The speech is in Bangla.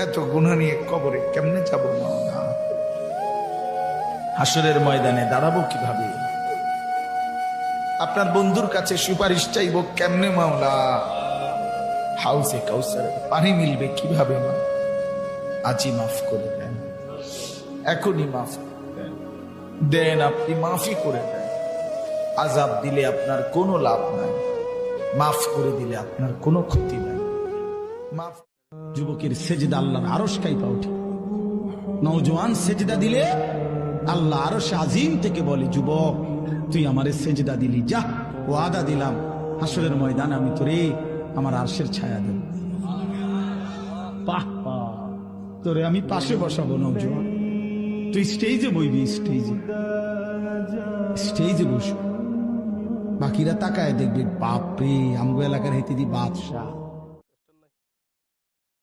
এত গুনাহ নিয়ে কবরে কেমনে যাব মাওলা? হাসরের ময়দানে দাঁড়াবো কিভাবে? আপনার বন্ধুর কাছে সুপারিশ চাইবো কেমনে মাওলা? হাউসে কাউসারে পানি মিলবে কিভাবে? মা আজই মাফ করে দেন, এখনই মাফ করে দেন। দেন, আপনি মাফই করে দেন। আযাব দিলে আপনার কোনো লাভ নাই, মাফ করে দিলে আপনার কোনো ক্ষতি নাই। মাফ। যুবকের সেজদা আল্লাহর আরশ কাইপা ওঠে। নওজোয়ান সেজদা দিলে আল্লাহ আরশ আজিম থেকে বলে, যুবক তুই আমারে সেজদা দিলি, যা ওয়াদা দিলাম হাসরের ময়দান আমি তোরে আমার আরশের ছায়া দেব। বাহ বাহ, তোরে আমি পাশে বসাবো নওজোয়ান, তুই স্টেজে বইবি, স্টেজে বসবি। বাকিরা তাকায় দেখবে, বাপরে আমগো এলাকার হেতে দি বাদশাহ।